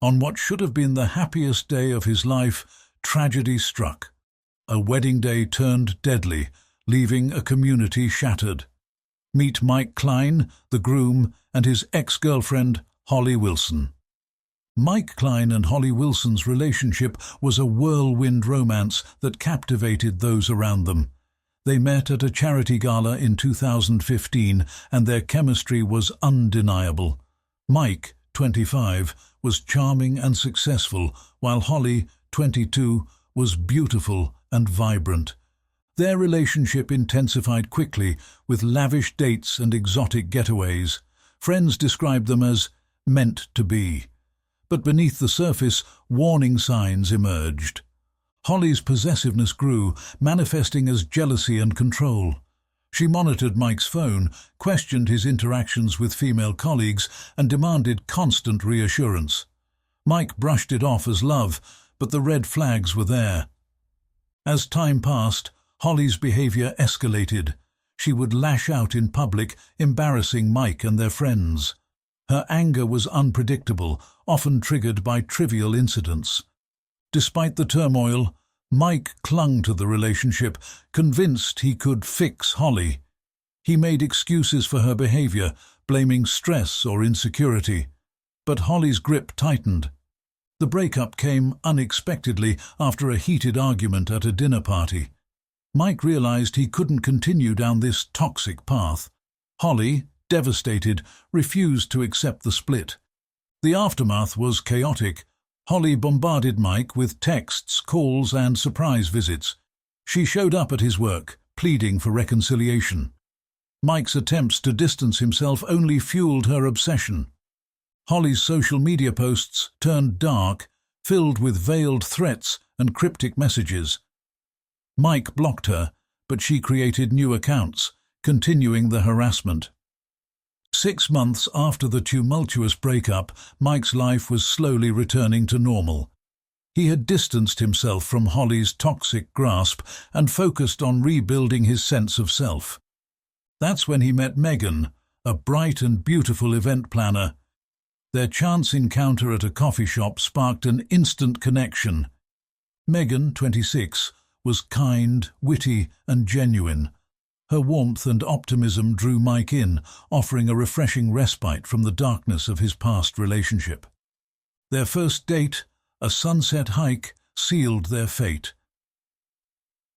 On what should have been the happiest day of his life, tragedy struck. A wedding day turned deadly, leaving a community shattered. Meet Mike Klein, the groom, and his ex-girlfriend, Holly Wilson. Mike Klein and Holly Wilson's relationship was a whirlwind romance that captivated those around them. They met at a charity gala in 2015, and their chemistry was undeniable. Mike, 25, was charming and successful, while Holly, 22, was beautiful and vibrant. Their relationship intensified quickly, with lavish dates and exotic getaways. Friends described them as meant to be. But beneath the surface, warning signs emerged. Holly's possessiveness grew, manifesting as jealousy and control. She monitored Mike's phone, questioned his interactions with female colleagues, and demanded constant reassurance. Mike brushed it off as love, but the red flags were there. As time passed, Holly's behavior escalated. She would lash out in public, embarrassing Mike and their friends. Her anger was unpredictable, often triggered by trivial incidents. Despite the turmoil, Mike clung to the relationship, convinced he could fix Holly. He made excuses for her behavior, blaming stress or insecurity. But Holly's grip tightened. The breakup came unexpectedly after a heated argument at a dinner party. Mike realized he couldn't continue down this toxic path. Holly, devastated, refused to accept the split. The aftermath was chaotic. Holly bombarded Mike with texts, calls, and surprise visits. She showed up at his work, pleading for reconciliation. Mike's attempts to distance himself only fueled her obsession. Holly's social media posts turned dark, filled with veiled threats and cryptic messages. Mike blocked her, but she created new accounts, continuing the harassment. 6 months after the tumultuous breakup, Mike's life was slowly returning to normal. He had distanced himself from Holly's toxic grasp and focused on rebuilding his sense of self. That's when he met Megan, a bright and beautiful event planner. Their chance encounter at a coffee shop sparked an instant connection. Megan, 26, was kind, witty, and genuine. Her warmth and optimism drew Mike in, offering a refreshing respite from the darkness of his past relationship. Their first date, a sunset hike, sealed their fate.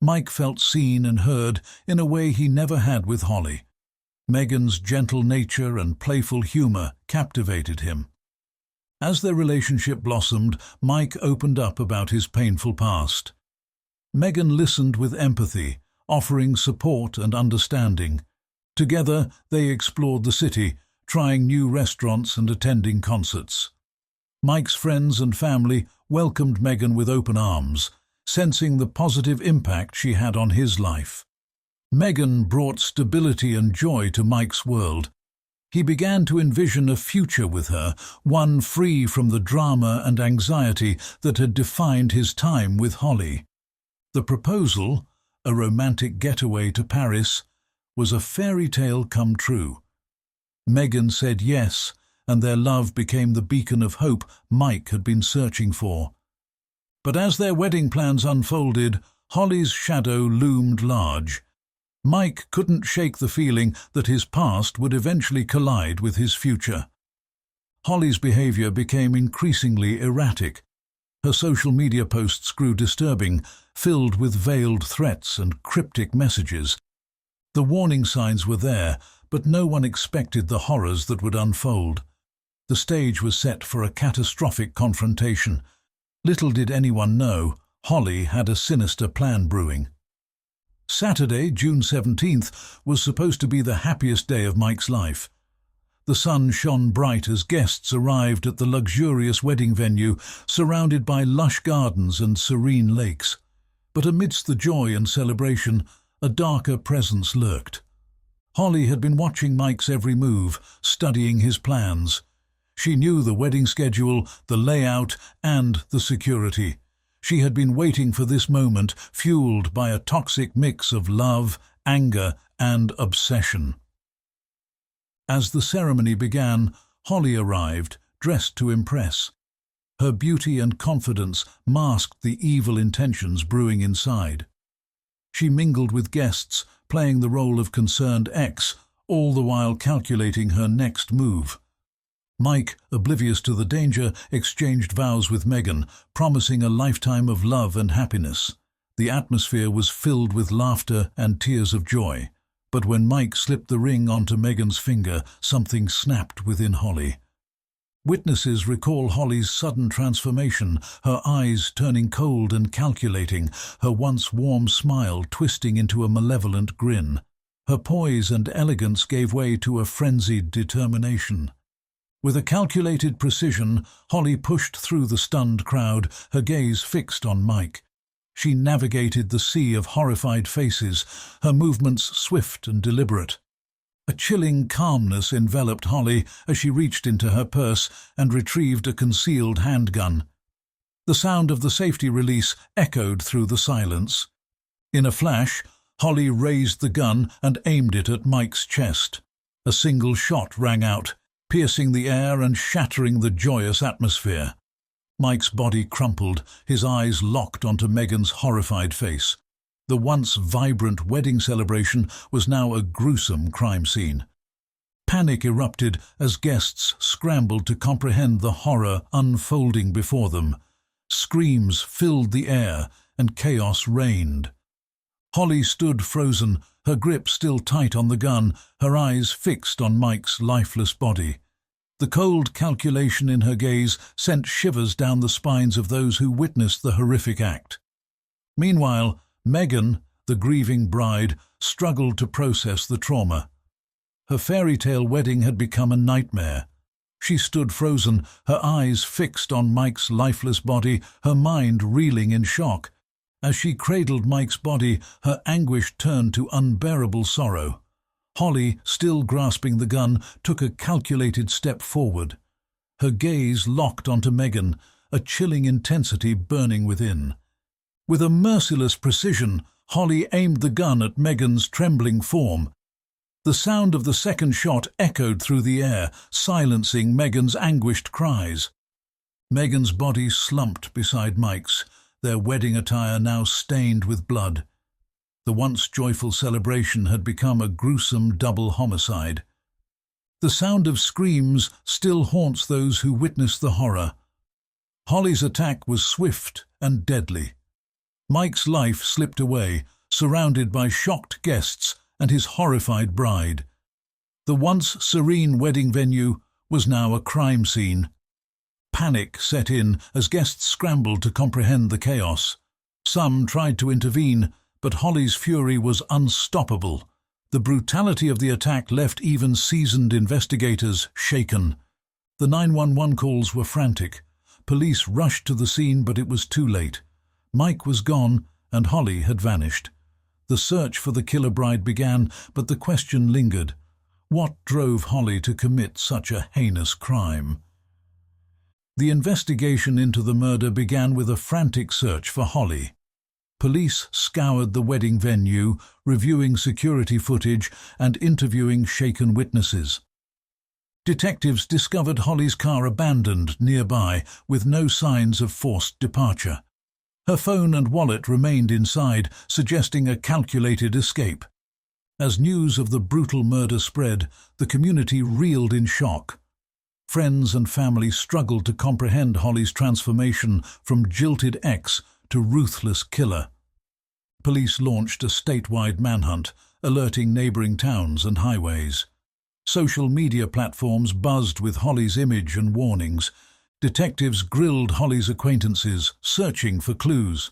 Mike felt seen and heard in a way he never had with Holly. Megan's gentle nature and playful humor captivated him. As their relationship blossomed, Mike opened up about his painful past. Megan listened with empathy, offering support and understanding. Together, they explored the city, trying new restaurants and attending concerts. Mike's friends and family welcomed Megan with open arms, sensing the positive impact she had on his life. Megan brought stability and joy to Mike's world. He began to envision a future with her, one free from the drama and anxiety that had defined his time with Holly. The proposal, a romantic getaway to Paris, was a fairy tale come true. Megan said yes, and their love became the beacon of hope Mike had been searching for. But as their wedding plans unfolded, Holly's shadow loomed large. Mike couldn't shake the feeling that his past would eventually collide with his future. Holly's behavior became increasingly erratic. Her social media posts grew disturbing, filled with veiled threats and cryptic messages. The warning signs were there, but no one expected the horrors that would unfold. The stage was set for a catastrophic confrontation. Little did anyone know, Holly had a sinister plan brewing. Saturday, June 17th, was supposed to be the happiest day of Mike's life. The sun shone bright as guests arrived at the luxurious wedding venue, surrounded by lush gardens and serene lakes. But amidst the joy and celebration, a darker presence lurked. Holly had been watching Mike's every move, studying his plans. She knew the wedding schedule, the layout, and the security. She had been waiting for this moment, fueled by a toxic mix of love, anger, and obsession. As the ceremony began, Holly arrived, dressed to impress. Her beauty and confidence masked the evil intentions brewing inside. She mingled with guests, playing the role of concerned ex, all the while calculating her next move. Mike, oblivious to the danger, exchanged vows with Megan, promising a lifetime of love and happiness. The atmosphere was filled with laughter and tears of joy. But when Mike slipped the ring onto Megan's finger, something snapped within Holly. Witnesses recall Holly's sudden transformation, her eyes turning cold and calculating, her once warm smile twisting into a malevolent grin. Her poise and elegance gave way to a frenzied determination. With a calculated precision, Holly pushed through the stunned crowd, her gaze fixed on Mike. She navigated the sea of horrified faces, her movements swift and deliberate. A chilling calmness enveloped Holly as she reached into her purse and retrieved a concealed handgun. The sound of the safety release echoed through the silence. In a flash, Holly raised the gun and aimed it at Mike's chest. A single shot rang out, piercing the air and shattering the joyous atmosphere. Mike's body crumpled, his eyes locked onto Megan's horrified face. The once vibrant wedding celebration was now a gruesome crime scene. Panic erupted as guests scrambled to comprehend the horror unfolding before them. Screams filled the air and chaos reigned. Holly stood frozen, her grip still tight on the gun, her eyes fixed on Mike's lifeless body. The cold calculation in her gaze sent shivers down the spines of those who witnessed the horrific act. Meanwhile, Megan, the grieving bride, struggled to process the trauma. Her fairy tale wedding had become a nightmare. She stood frozen, her eyes fixed on Mike's lifeless body, her mind reeling in shock. As she cradled Mike's body, her anguish turned to unbearable sorrow. Holly, still grasping the gun, took a calculated step forward. Her gaze locked onto Megan, a chilling intensity burning within. With a merciless precision, Holly aimed the gun at Megan's trembling form. The sound of the second shot echoed through the air, silencing Megan's anguished cries. Megan's body slumped beside Mike's, their wedding attire now stained with blood. The once joyful celebration had become a gruesome double homicide. The sound of screams still haunts those who witnessed the horror. Holly's attack was swift and deadly. Mike's life slipped away, surrounded by shocked guests and his horrified bride. The once serene wedding venue was now a crime scene. Panic set in as guests scrambled to comprehend the chaos. Some tried to intervene, but Holly's fury was unstoppable. The brutality of the attack left even seasoned investigators shaken. The 911 calls were frantic. Police rushed to the scene, but it was too late. Mike was gone, and Holly had vanished. The search for the killer bride began, but the question lingered. What drove Holly to commit such a heinous crime? The investigation into the murder began with a frantic search for Holly. Police scoured the wedding venue, reviewing security footage and interviewing shaken witnesses. Detectives discovered Holly's car abandoned nearby, with no signs of forced departure. Her phone and wallet remained inside, suggesting a calculated escape. As news of the brutal murder spread, the community reeled in shock. Friends and family struggled to comprehend Holly's transformation from jilted ex to ruthless killer. Police launched a statewide manhunt, alerting neighboring towns and highways. Social media platforms buzzed with Holly's image and warnings. Detectives grilled Holly's acquaintances, searching for clues.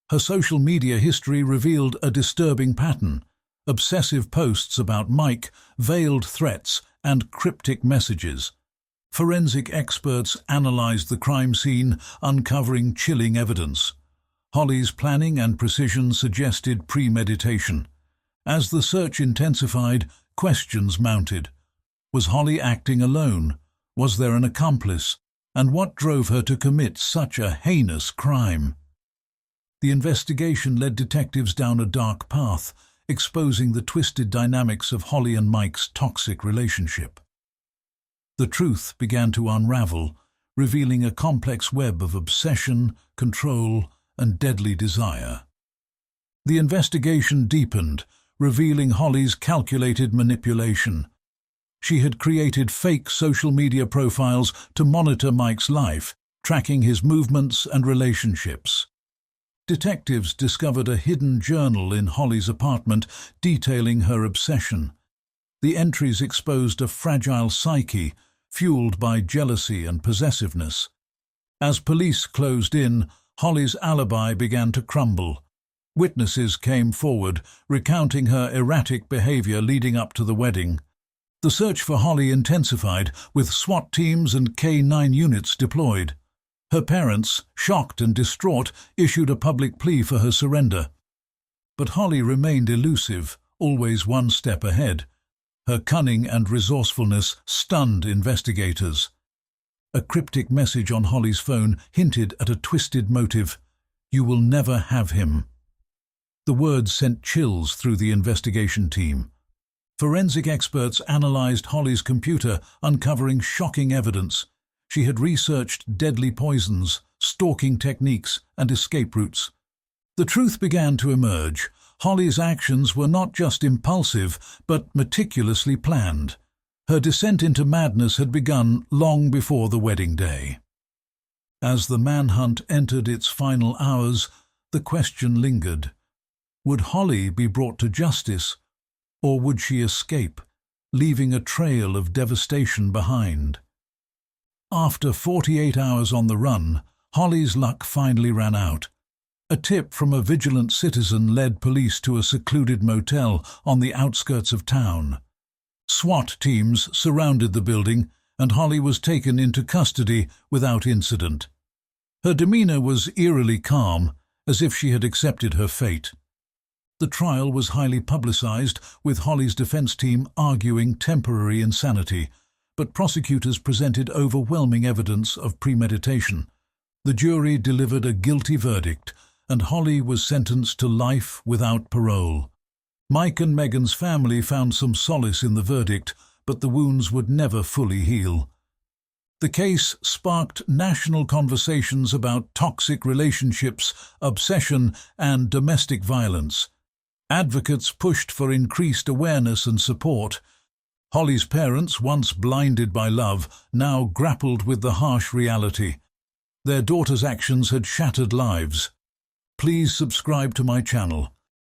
Her social media history revealed a disturbing pattern: obsessive posts about Mike, veiled threats, and cryptic messages. Forensic experts analyzed the crime scene, uncovering chilling evidence. Holly's planning and precision suggested premeditation. As the search intensified, questions mounted. Was Holly acting alone? Was there an accomplice? And what drove her to commit such a heinous crime? The investigation led detectives down a dark path, exposing the twisted dynamics of Holly and Mike's toxic relationship. The truth began to unravel, revealing a complex web of obsession, control, and deadly desire. The investigation deepened, revealing Holly's calculated manipulation. She had created fake social media profiles to monitor Mike's life, tracking his movements and relationships. Detectives discovered a hidden journal in Holly's apartment detailing her obsession. The entries exposed a fragile psyche, fueled by jealousy and possessiveness. As police closed in, Holly's alibi began to crumble. Witnesses came forward, recounting her erratic behavior leading up to the wedding. The search for Holly intensified, with SWAT teams and K-9 units deployed. Her parents, shocked and distraught, issued a public plea for her surrender. But Holly remained elusive, always one step ahead. Her cunning and resourcefulness stunned investigators. A cryptic message on Holly's phone hinted at a twisted motive: "You will never have him." The words sent chills through the investigation team. Forensic experts analyzed Holly's computer, uncovering shocking evidence. She had researched deadly poisons, stalking techniques, and escape routes. The truth began to emerge. Holly's actions were not just impulsive, but meticulously planned. Her descent into madness had begun long before the wedding day. As the manhunt entered its final hours, the question lingered. Would Holly be brought to justice, or would she escape, leaving a trail of devastation behind? After 48 hours on the run, Holly's luck finally ran out. A tip from a vigilant citizen led police to a secluded motel on the outskirts of town. SWAT teams surrounded the building, and Holly was taken into custody without incident. Her demeanor was eerily calm, as if she had accepted her fate. The trial was highly publicized, with Holly's defense team arguing temporary insanity, but prosecutors presented overwhelming evidence of premeditation. The jury delivered a guilty verdict, and Holly was sentenced to life without parole. Mike and Megan's family found some solace in the verdict, but the wounds would never fully heal. The case sparked national conversations about toxic relationships, obsession, and domestic violence. Advocates pushed for increased awareness and support. Holly's parents, once blinded by love, now grappled with the harsh reality. Their daughter's actions had shattered lives. Please subscribe to my channel.